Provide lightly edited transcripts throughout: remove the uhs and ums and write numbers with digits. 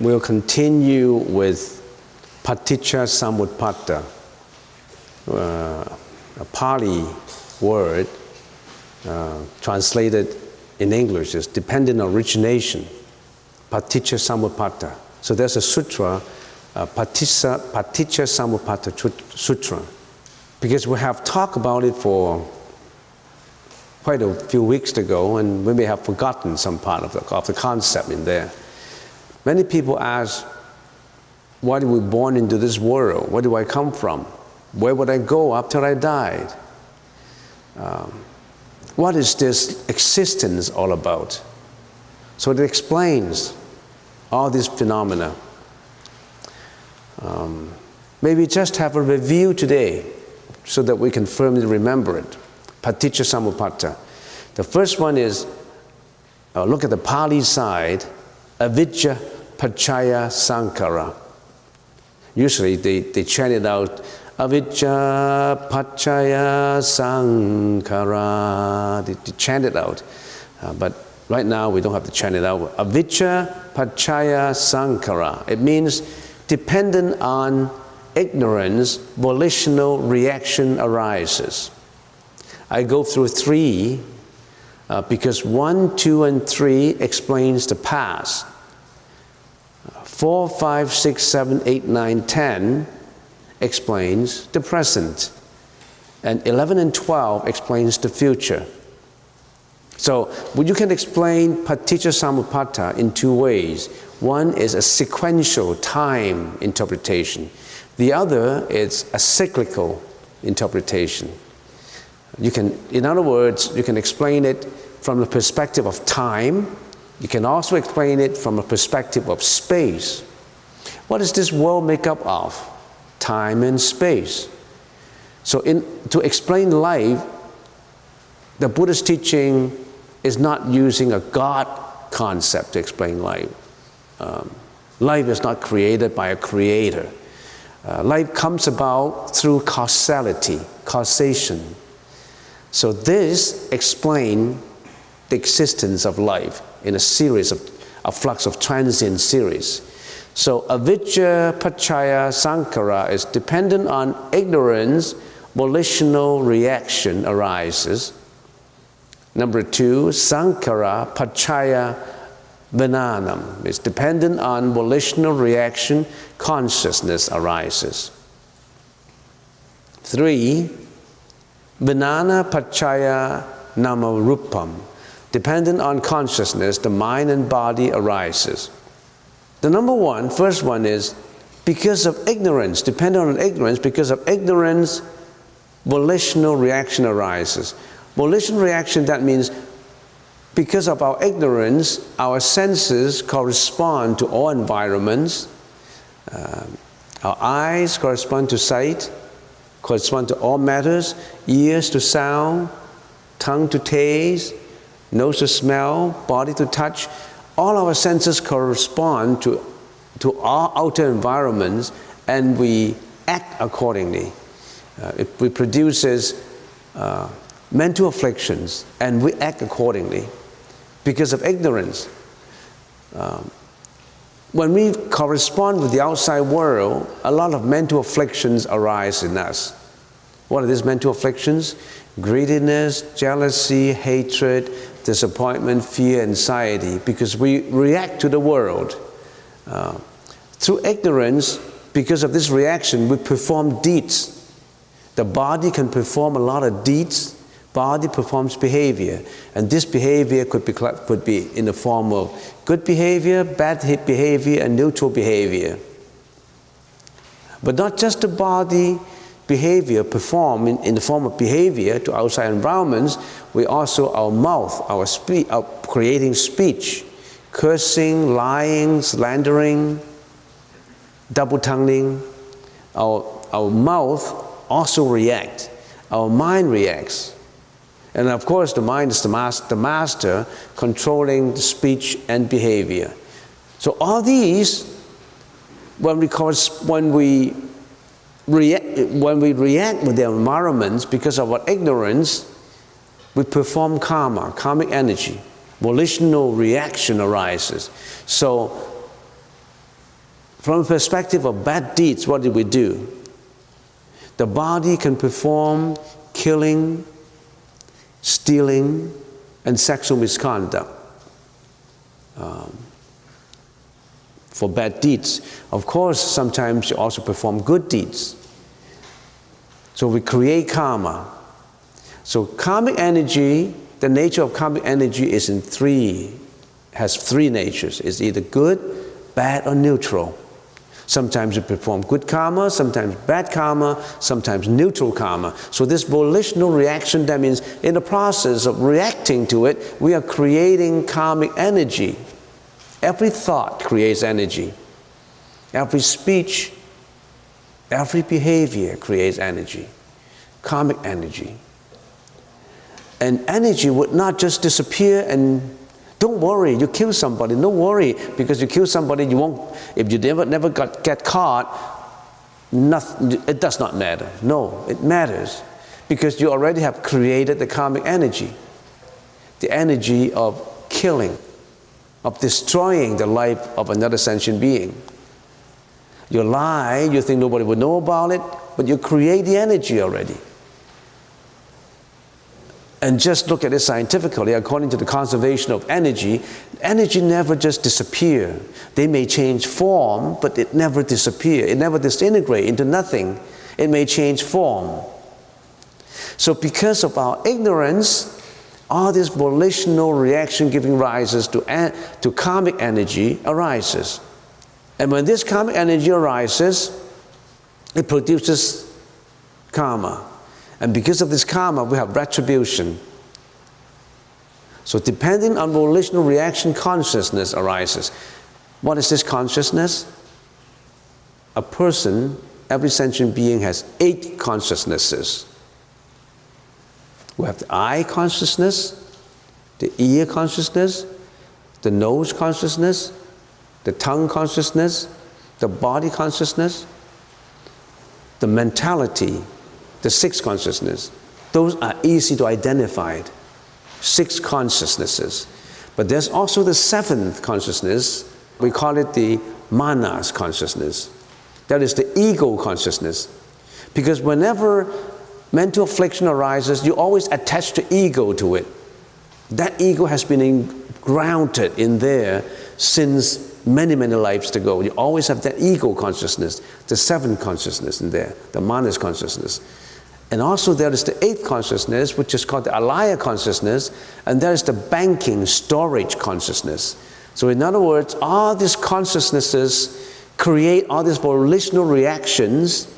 we'll continue with Paticca Samuppada, a Pali word translated in English is dependent origination, Paticca Samuppada. So there's a sutra, Paticca Samuppada Sutra, because we have talked about it for quite a few weeks ago, and we may have forgotten some part of the concept in there. Many people ask, why were we born into this world? Where do I come from? Where would I go after I died? What is this existence all about? So it explains all these phenomena. Maybe just have a review today so that we can firmly remember it. Paticca Samuppada. The first one is, look at the Pali side, avijja paccaya sankhara. Usually they chant it out, avijja paccaya sankhara. They chant it out. But right now we don't have to chant it out. Avijja paccaya sankhara. It means dependent on ignorance, volitional reaction arises. I go through 3 because 1, 2, and 3 explains the past. 4, 5, 6, 7, 8, 9, 10 explains the present. And 11 and 12 explains the future. So you can explain Paticca Samuppada in 2 ways. One is a sequential time interpretation. The other is a cyclical interpretation. You can, in other words, you can explain it from the perspective of time. You can also explain it from a perspective of space. What is this world made up of? Time and space. So to explain life, the Buddhist teaching is not using a God concept to explain life. Life is not created by a creator. Life comes about through causality, causation. So this explains the existence of life in a series of flux of transient series. So avijja paccaya sankhara is dependent on ignorance, volitional reaction arises. Number 2, sankhara paccaya vijnanam is dependent on volitional reaction, consciousness arises. 3, vijnana paccaya nama rupam, dependent on consciousness, the mind and body arises. The first one is because of ignorance, dependent on ignorance, because of ignorance, volitional reaction arises. Volitional reaction, that means because of our ignorance, our senses correspond to all environments. Our eyes correspond to sight, correspond to all matters, ears to sound, tongue to taste, nose to smell, body to touch. All our senses correspond to our outer environments, and we act accordingly. It produces mental afflictions, and we act accordingly because of ignorance. When we correspond with the outside world, a lot of mental afflictions arise in us. What are these mental afflictions? Greediness, jealousy, hatred, disappointment, fear, anxiety, because we react to the world. Through ignorance, because of this reaction, we perform deeds. The body can perform a lot of deeds. Body performs behavior, and this behavior could be in the form of good behavior, bad behavior, and neutral behavior. But not just the body behavior perform in the form of behavior to outside environments, we also, our mouth, our creating speech, cursing, lying, slandering, double-tonguing. Our mouth also reacts. Our mind reacts. And of course, the mind is the master controlling the speech and behavior. So all these, when we react with the environments because of our ignorance, we perform karma, karmic energy. Volitional reaction arises. So From the perspective of bad deeds, what did we do? The body can perform killing, stealing, and sexual misconduct for bad deeds. Of course, sometimes you also perform good deeds. So we create karma. So karmic energy, the nature of karmic energy is has three natures. It's either good, bad, or neutral. Sometimes you perform good karma, sometimes bad karma, sometimes neutral karma. So this volitional reaction, that means in the process of reacting to it, we are creating karmic energy. Every thought creates energy. Every speech, every behavior creates energy, karmic energy. And energy would not just disappear and don't worry, you kill somebody. Don't worry, because you kill somebody, you won't. If you never get caught, it does not matter. No, it matters, because you already have created the karmic energy, the energy of killing, of destroying the life of another sentient being. You lie, you think nobody would know about it, but you create the energy already. And just look at it scientifically, according to the conservation of energy, energy never just disappears. They may change form, but it never disappears. It never disintegrates into nothing. It may change form. So because of our ignorance, all this volitional reaction giving rises to karmic energy arises. And when this karmic energy arises, it produces karma. And because of this karma, we have retribution. So depending on volitional reaction, consciousness arises. What is this consciousness? A person, every sentient being has 8 consciousnesses. We have the eye consciousness, the ear consciousness, the nose consciousness, the tongue consciousness, the body consciousness, the mentality, the 6 consciousness. Those are easy to identify. 6 consciousnesses. But there's also the 7th consciousness. We call it the manas consciousness. That is the ego consciousness. Because whenever mental affliction arises, you always attach the ego to it. That ego has been grounded in there since many, many lives ago. You always have that ego consciousness, the 7th consciousness in there, the manas consciousness. And also there is the 8th consciousness, which is called the alaya consciousness, and there is the banking storage consciousness. So in other words, all these consciousnesses create all these volitional reactions,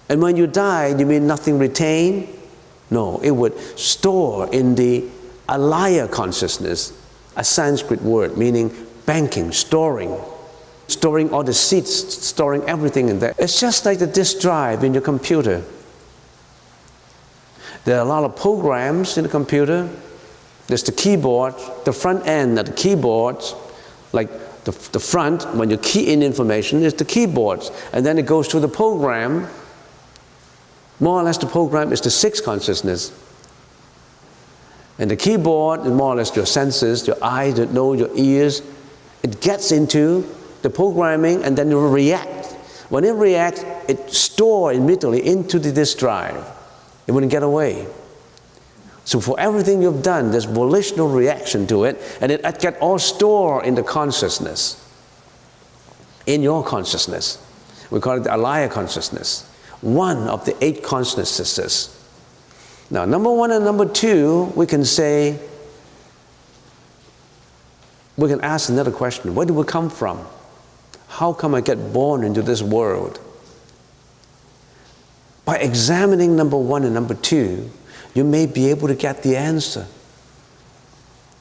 and when you die, you mean nothing retained? No, it would store in the alaya consciousness, a Sanskrit word meaning banking, storing all the seeds, storing everything in there. It's just like the disk drive in your computer. There are a lot of programs in the computer. There's the keyboard, the front end of the keyboards, like the front, when you key in information, is the keyboards. And then it goes to the program. More or less the program is the 6th consciousness. And the keyboard is more or less your senses, your eyes, your nose, your ears. It gets into the programming and then it will react. When it reacts, it stores immediately into the disk drive. It wouldn't get away. So for everything you've done, there's volitional reaction to it, and it gets all stored in the consciousness, in your consciousness. We call it the alaya consciousness, one of the 8 consciousnesses. Now, number 1 and number 2, we can say, we can ask another question. Where do we come from? How come I get born into this world? By examining number 1 and number 2, you may be able to get the answer.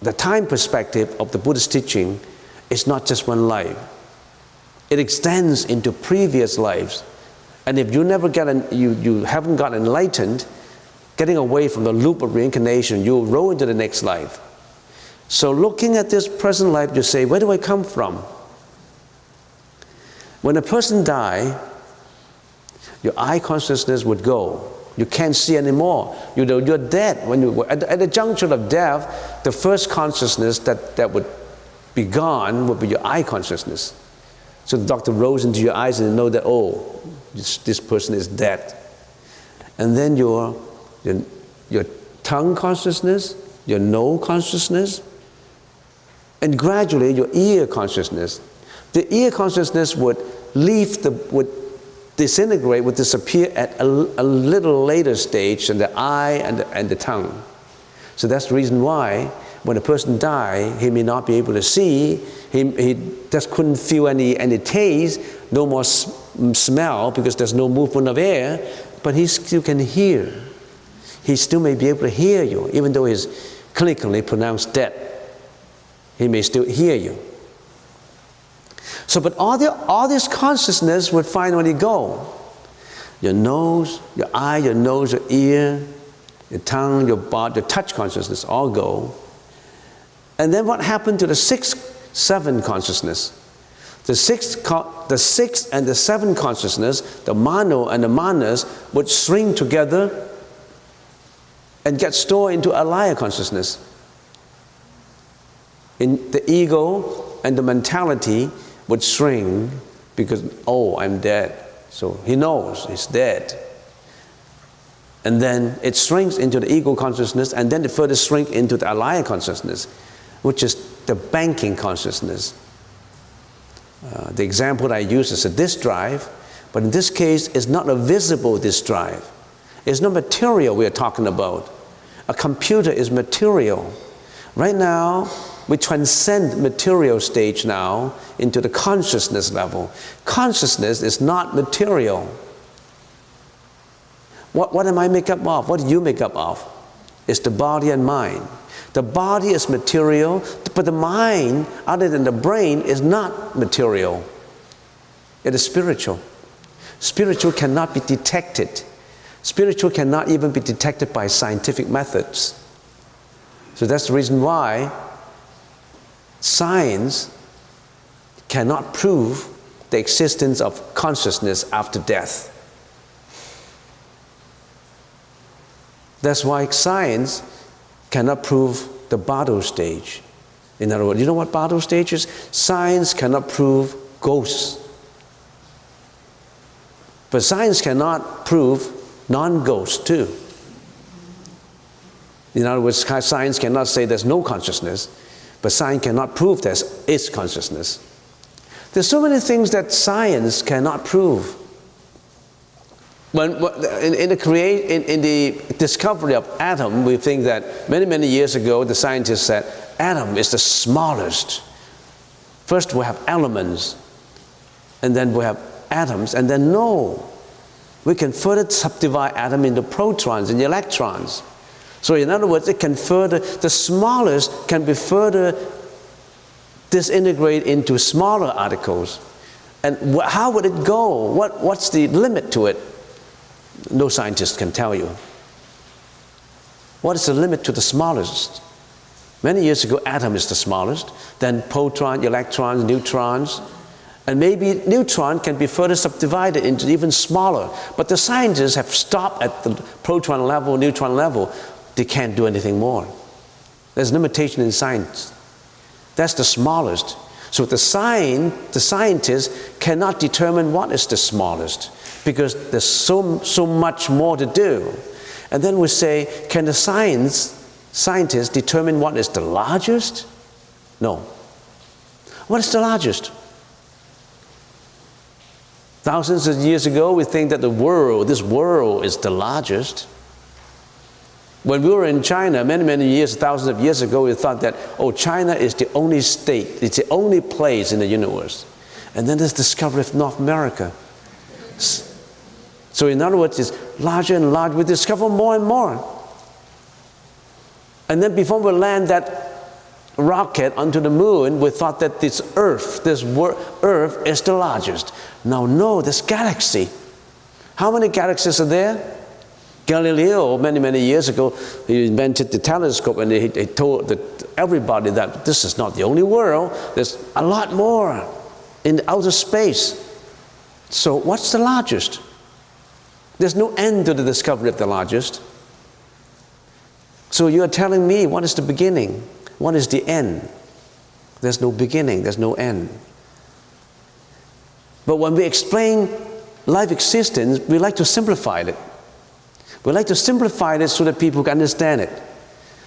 The time perspective of the Buddhist teaching is not just one life. It extends into previous lives. And if you haven't got enlightened, getting away from the loop of reincarnation, you'll roll into the next life. So looking at this present life, you say, where do I come from? When a person dies, your eye consciousness would go. You can't see anymore. You're dead. At the juncture of death, the first consciousness that would be gone would be your eye consciousness. So the doctor rolls into your eyes and you know that, oh, this person is dead. And then your tongue consciousness, your nose consciousness, and gradually your ear consciousness. The ear consciousness would disintegrate, would disappear at a little later stage than the eye and the tongue. So that's the reason why when a person dies, he may not be able to see, he just couldn't feel any taste, no more smell because there's no movement of air, but he still can hear. He still may be able to hear you, even though he's clinically pronounced dead. He may still hear you. So, but all this consciousness would finally go. Your nose, your eye, your nose, your ear, your tongue, your body, your touch consciousness all go. And then what happened to the 6, 7 consciousness? The 6 and the 7 consciousness, the mano and the manas, would shrink together and get stored into alaya consciousness. In the ego and the mentality would shrink because, oh, I'm dead. So he knows he's dead. And then it shrinks into the ego consciousness, and then it further shrinks into the alaya consciousness, which is the banking consciousness. The example I use is a disk drive, but in this case, it's not a visible disk drive. It's not material we are talking about. A computer is material. Right now, we transcend material stage now into the consciousness level. Consciousness is not material. What am I made up of? What do you make up of? It's the body and mind. The body is material, but the mind, other than the brain, is not material. It is spiritual. Spiritual cannot be detected. Spiritual cannot even be detected by scientific methods. So that's the reason why science cannot prove the existence of consciousness after death. That's why science cannot prove the Bardo stage. In other words, you know what Bardo stage is? Science cannot prove ghosts. But science cannot prove non-ghosts too. In other words, science cannot say there's no consciousness, but science cannot prove there is consciousness. There's so many things that science cannot prove. In the discovery of atom, we think that many years ago, the scientists said, atom is the smallest. First we have elements, and then we have atoms, and then no. We can further subdivide atom into protons and electrons. So in other words, it can further, the smallest can be further disintegrated into smaller articles. And how would it go? What's the limit to it? No scientist can tell you. What is the limit to the smallest? Many years ago, atom is the smallest, then proton, electrons, neutrons, and maybe neutron can be further subdivided into even smaller. But the scientists have stopped at the proton level, neutron level. They can't do anything more. There's limitation in science. That's the smallest. So the scientists cannot determine what is the smallest, because there's so much more to do. And then we say, can the scientists determine what is the largest? No. What is the largest? Thousands of years ago, we think that this world is the largest. When we were in China, many years, thousands of years ago, we thought that, oh, China is the only state, it's the only place in the universe. And then there's the discovery of North America. So in other words, it's larger and larger. We discover more and more. And then before we land that rocket onto the moon, we thought that this Earth is the largest. Now, no, this galaxy. How many galaxies are there? Galileo, many years ago, he invented the telescope, and he told everybody that this is not the only world. There's a lot more in outer space. So what's the largest? There's no end to the discovery of the largest. So you're telling me what is the beginning? What is the end? There's no beginning, there's no end. But when we explain life existence, we like to simplify it. We like to simplify it so that people can understand it.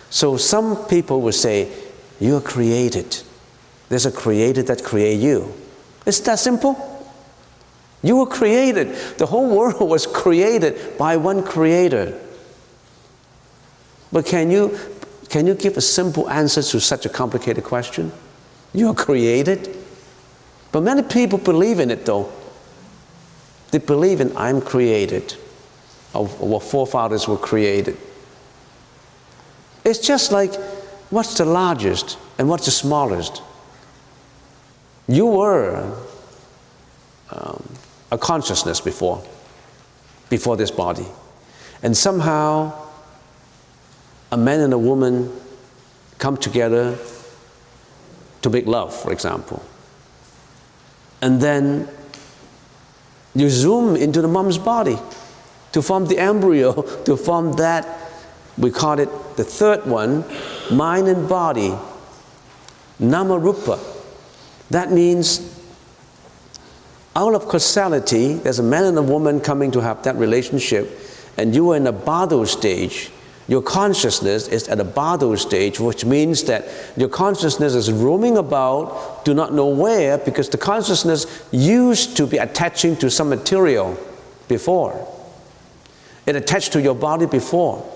So some people will say, you are created. There's a creator that created you. It's that simple. You were created. The whole world was created by one creator. But can you give a simple answer to such a complicated question? You are created? But many people believe in it though. They believe in I'm created. Our forefathers were created. It's just like, what's the largest and what's the smallest? You were a consciousness before this body. And somehow, a man and a woman come together to make love, for example. And then you zoom into the mom's body to form the embryo, to form that, we call it the third one, mind and body, nama-rupa. That means out of causality, there's a man and a woman coming to have that relationship, and you are in a bardo stage. Your consciousness is at a bardo stage, which means that your consciousness is roaming about, do not know where, because the consciousness used to be attaching to some material before. It attached to your body before.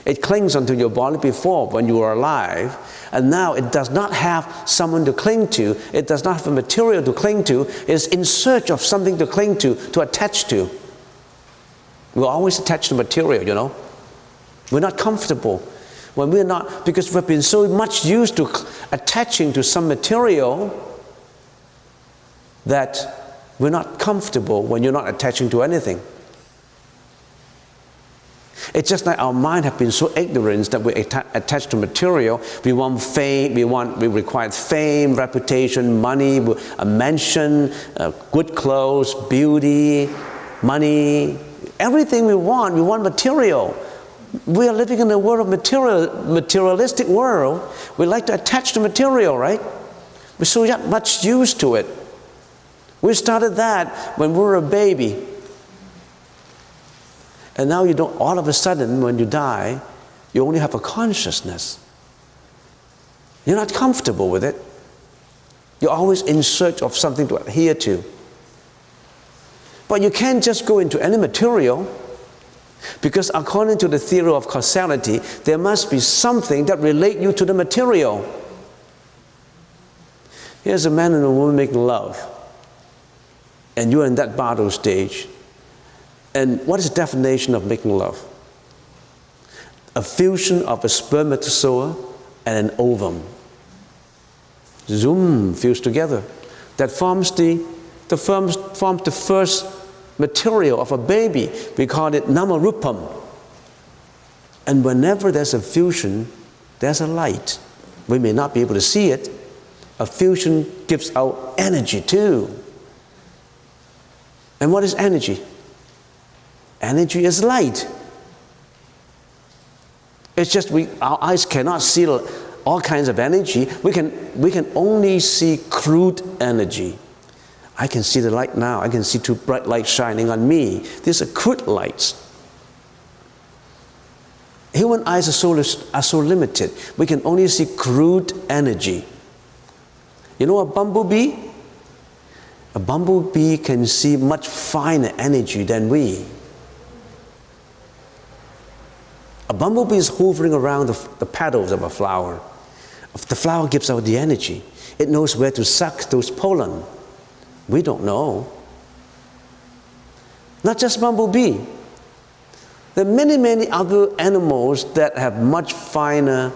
It clings onto your body before when you were alive, and now it does not have someone to cling to, it does not have a material to cling to, it is in search of something to cling to attach to. We're always attached to material, you know. We're not comfortable when we're not, because we've been so much used to attaching to some material that we're not comfortable when you're not attaching to anything. It's just like our mind have been so ignorant that we attach to material. We want fame, we require fame, reputation, money, a mansion, good clothes, beauty, money, everything we want material. We are living in a world of materialistic world. We like to attach to material, right? We're so much used to it. We started that when we were a baby. And now you don't, all of a sudden, when you die, you only have a consciousness. You're not comfortable with it. You're always in search of something to adhere to. But you can't just go into any material, because according to the theory of causality, there must be something that relates you to the material. Here's a man and a woman making love, and you're in that bardo stage. And what is the definition of making love? A fusion of a spermatozoa and an ovum. Zoom, fuse together. That forms the first material of a baby. We call it nama-rupam. And whenever there's a fusion, there's a light. We may not be able to see it. A fusion gives out energy too. And what is energy? Energy is light. It's just our eyes cannot see all kinds of energy. We can only see crude energy. I can see the light now. I can see two bright lights shining on me. These are crude lights. Human eyes are so limited. We can only see crude energy. You know a bumblebee? A bumblebee can see much finer energy than we. A bumblebee is hovering around the petals of a flower. The flower gives out the energy. It knows where to suck those pollen. We don't know. Not just bumblebee. There are many, many other animals that have much finer,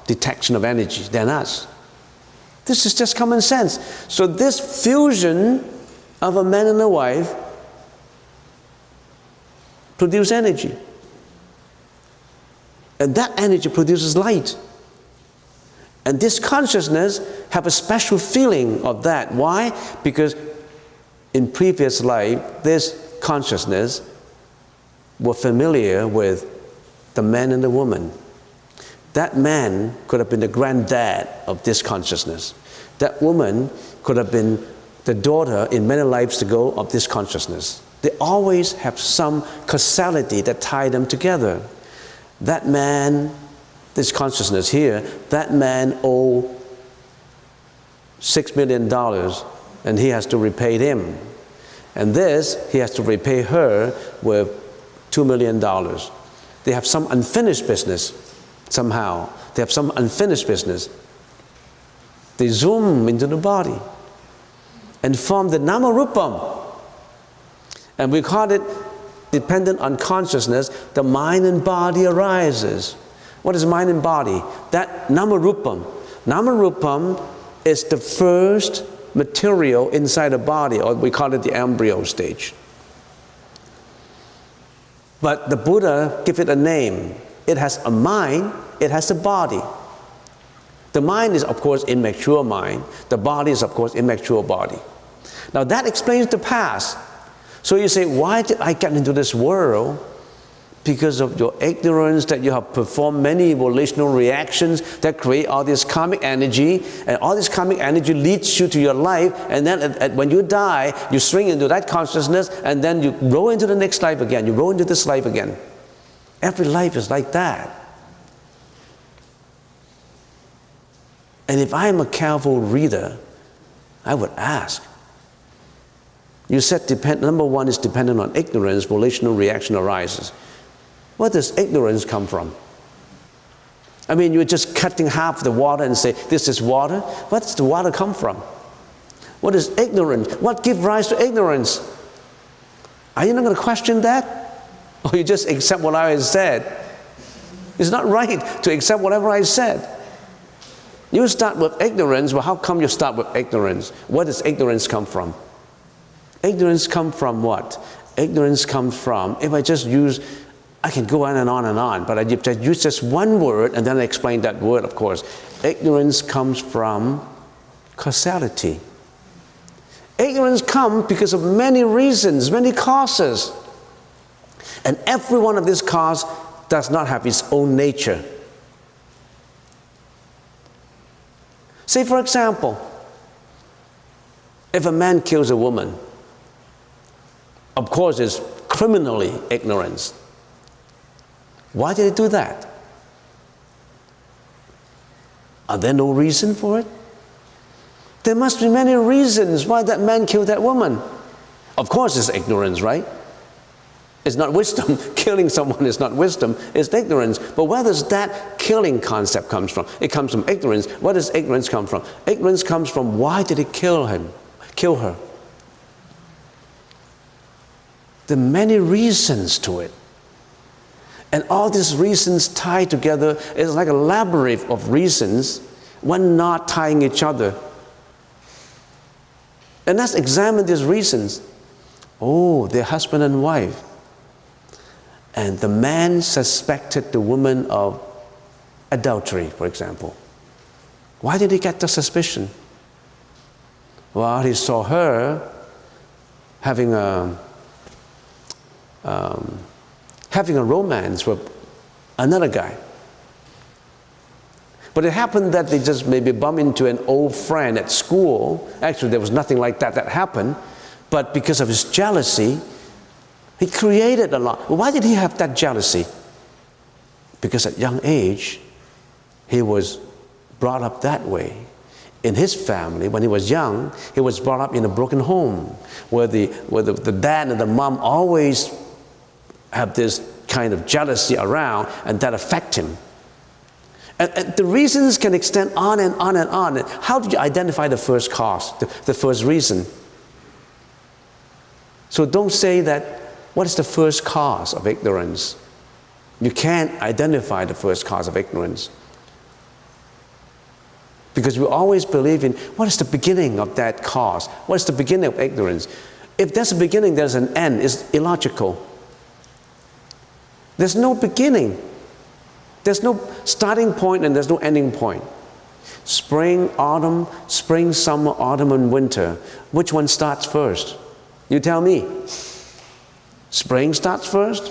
detection of energy than us. This is just common sense. So this fusion of a man and a wife produce energy. And that energy produces light. And this consciousness have a special feeling of that. Why? Because in previous life, this consciousness were familiar with the man and the woman. That man could have been the granddad of this consciousness. That woman could have been the daughter in many lives ago of this consciousness. They always have some causality that tie them together. That man, this consciousness here, that man owed $6 million and he has to repay him. And this, he has to repay her with $2 million. They have some unfinished business somehow. They have some unfinished business. They zoom into the body and form the namarupam. And we call it, dependent on consciousness, the mind and body arises. What is mind and body? That namarupam. Namarupam is the first material inside the body, or we call it the embryo stage. But the Buddha gave it a name. It has a mind, it has a body. The mind is, of course, immature mind. The body is, of course, immature body. Now that explains the past. So you say, why did I get into this world? Because of your ignorance, that you have performed many volitional reactions that create all this karmic energy, and all this karmic energy leads you to your life, and then when you die, you swing into that consciousness, and then you roll into the next life again, you roll into this life again. Every life is like that. And if I am a careful reader, I would ask, you said number one is dependent on ignorance, volitional reaction arises. Where does ignorance come from? I mean, you're just cutting half the water and say, this is water. Where does the water come from? What is ignorance? What gives rise to ignorance? Are you not going to question that? Or you just accept what I said? It's not right to accept whatever I said. You start with ignorance. Well, how come you start with ignorance? Where does ignorance come from? Ignorance comes from what? Ignorance comes from, if I just use, I can go on and on and on, but I just use just one word and then I explain that word, of course. Ignorance comes from causality. Ignorance comes because of many reasons, many causes. And every one of these causes does not have its own nature. Say, for example, if a man kills a woman, of course, it's criminally ignorance. Why did he do that? Are there no reason for it? There must be many reasons why that man killed that woman. Of course, it's ignorance, right? It's not wisdom. Killing someone is not wisdom, it's ignorance. But where does that killing concept come from? It comes from ignorance. Where does ignorance come from? Ignorance comes from, why did he kill her? There are many reasons to it. And all these reasons tied together is like a labyrinth of reasons, one knot tying each other. And let's examine these reasons. Oh, they're husband and wife. And the man suspected the woman of adultery, for example. Why did he get the suspicion? Well, he saw her having a romance with another guy. But it happened that they just maybe bumped into an old friend at school. Actually, there was nothing like that happened. But because of his jealousy, he created a lot. Why did he have that jealousy? Because at young age, he was brought up that way. In his family, when he was young, he was brought up in a broken home, where the dad and the mom always have this kind of jealousy around, and that affect him. And the reasons can extend on and on and on. How did you identify the first cause, the first reason? So don't say that, what is the first cause of ignorance? You can't identify the first cause of ignorance. Because we always believe in, what is the beginning of that cause? What is the beginning of ignorance? If there's a beginning, there's an end. It's illogical. There's no beginning. There's no starting point and there's no ending point. Spring, summer, autumn, and winter. Which one starts first? You tell me. Spring starts first?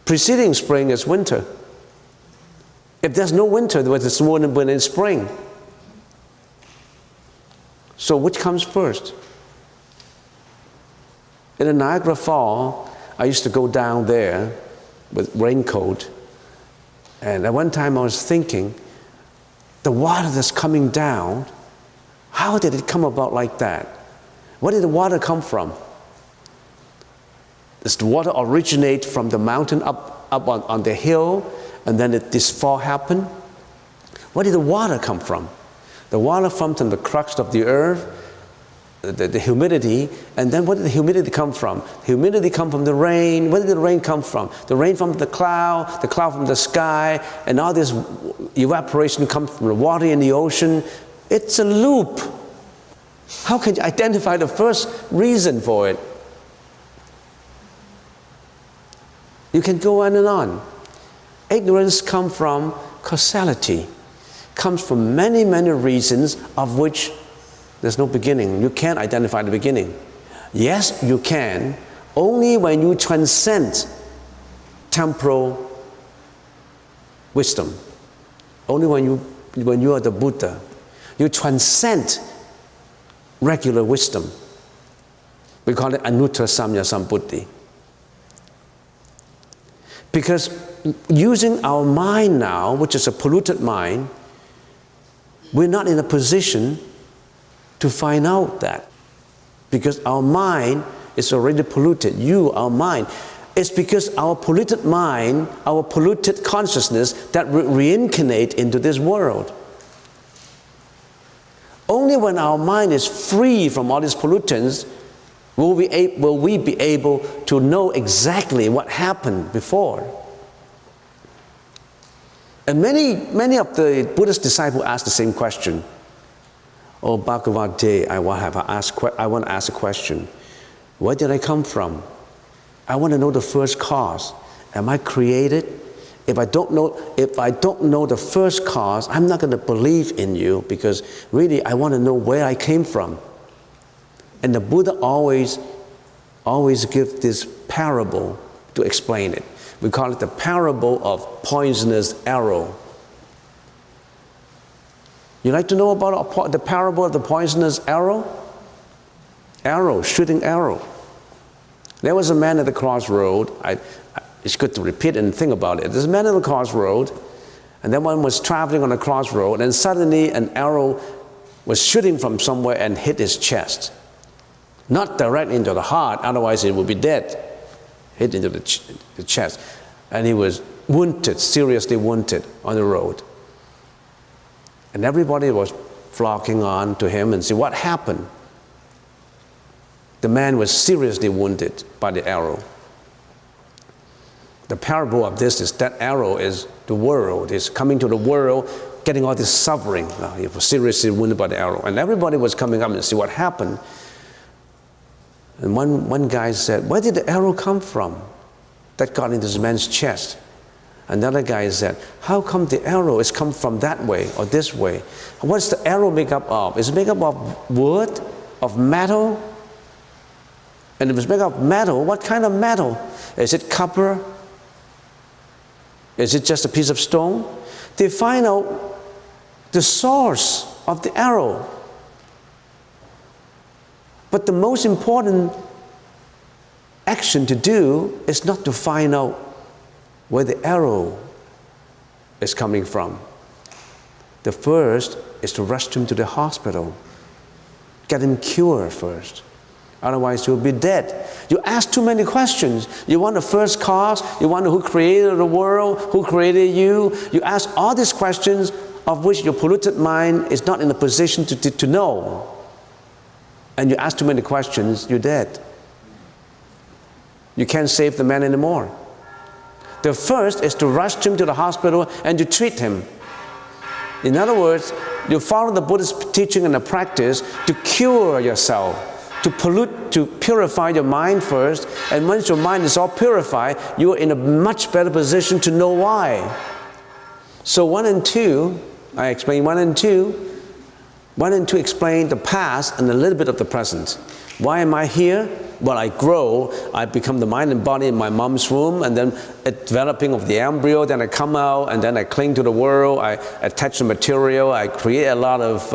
Preceding spring is winter. If there's no winter, there wouldn't be any spring. So which comes first? In the Niagara Falls, I used to go down there with raincoat, and at one time I was thinking, the water that's coming down, how did it come about like that? Where did the water come from? Does the water originate from the mountain up on the hill, and then this fall happened? Where did the water come from? The water from the crust of the earth, the humidity, and then where did the humidity come from? The humidity come from the rain. Where did the rain come from? The rain from the cloud from the sky, and all this evaporation comes from the water in the ocean. It's a loop. How can you identify the first reason for it? You can go on and on. Ignorance comes from causality, comes from many, many reasons of which there's no beginning. You can't identify the beginning. Yes, you can, only when you transcend temporal wisdom. Only when you are the Buddha. You transcend regular wisdom. We call it Anuttara Samya Sambuddhi. Because using our mind now, which is a polluted mind, we're not in a position to find out that. Because our mind is already polluted. Our mind. It's because our polluted mind, our polluted consciousness that reincarnate into this world. Only when our mind is free from all these pollutants will we be able to know exactly what happened before. And many of the Buddhist disciples ask the same question. Oh, Bhagavate, I want to ask a question. Where did I come from? I want to know the first cause. Am I created? If I don't know the first cause, I'm not going to believe in you, because really I want to know where I came from. And the Buddha always gives this parable to explain it. We call it the parable of poisonous arrow. You like to know about the parable of the poisonous arrow? Shooting arrow. There was a man at the crossroad. It's good to repeat and think about it. There's a man at the crossroad, and then one was traveling on the crossroad, and suddenly an arrow was shooting from somewhere and hit his chest. Not directly into the heart, otherwise he would be dead. Hit into the chest. And he was wounded, seriously wounded on the road. And everybody was flocking on to him and said, what happened? The man was seriously wounded by the arrow. The parable of this is that arrow is the world. It's coming to the world, getting all this suffering. He was seriously wounded by the arrow. And everybody was coming up and see what happened. And one guy said, where did the arrow come from that got into this man's chest? Another guy said, how come the arrow is come from that way or this way? What's the arrow made up of? Is it made up of wood, of metal? And if it's made up of metal, what kind of metal? Is it copper? Is it just a piece of stone? They find out the source of the arrow. But the most important action to do is not to find out where the arrow is coming from. The first is to rush him to the hospital. Get him cured first. Otherwise he'll be dead. You ask too many questions. You want the first cause. You want who created the world, who created you. You ask all these questions of which your polluted mind is not in a position to know. And you ask too many questions, you're dead. You can't save the man anymore. The first is to rush him to the hospital and to treat him. In other words, you follow the Buddhist teaching and the practice to cure yourself, to purify your mind first, and once your mind is all purified, you are in a much better position to know why. So 1 and 2, I explain 1 and 2. 1 and 2 explain the past and a little bit of the present. Why am I here? While I grow, I become the mind and body in my mom's womb, and then developing of the embryo, then I come out, and then I cling to the world, I attach the material, I create a lot of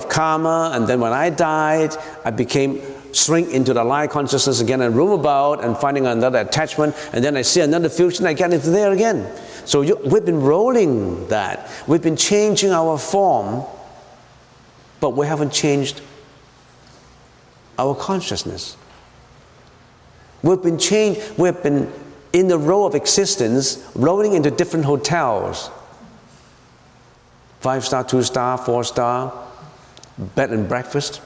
karma, and then when I died, I became shrink into the light consciousness again and roam about and finding another attachment, and then I see another fusion, I get into there again. So we've been rolling that. We've been changing our form, but we haven't changed our consciousness. We've been in the row of existence, rolling into different hotels. 5-star, 2-star, 4-star, bed and breakfast.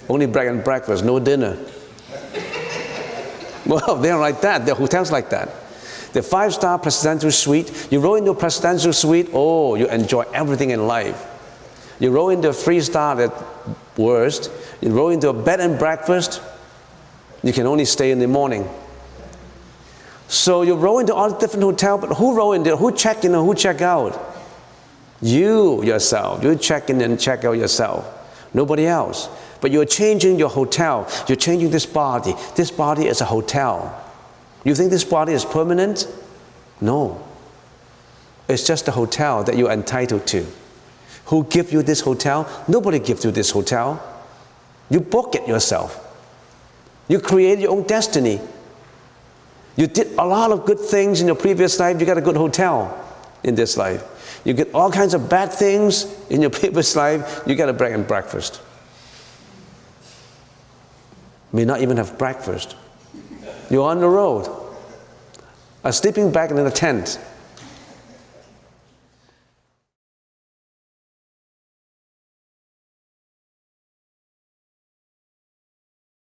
Only bread and breakfast, no dinner. Well, they're like that. They're hotels like that. The 5-star presidential suite, you roll into a presidential suite, oh, you enjoy everything in life. You roll into a 3-star at worst, you roll into a bed and breakfast, you can only stay in the morning. So you roll into all different hotels, but who roll in there? Who check in and who check out? You yourself. You check in and check out yourself. Nobody else. But you're changing your hotel. You're changing this body. This body is a hotel. You think this body is permanent? No. It's just a hotel that you're entitled to. Who give you this hotel? Nobody gives you this hotel. You book it yourself. You create your own destiny. You did a lot of good things in your previous life, you got a good hotel in this life. You get all kinds of bad things in your previous life, you get a bread and breakfast. May not even have breakfast. You're on the road, a sleeping bag in a tent.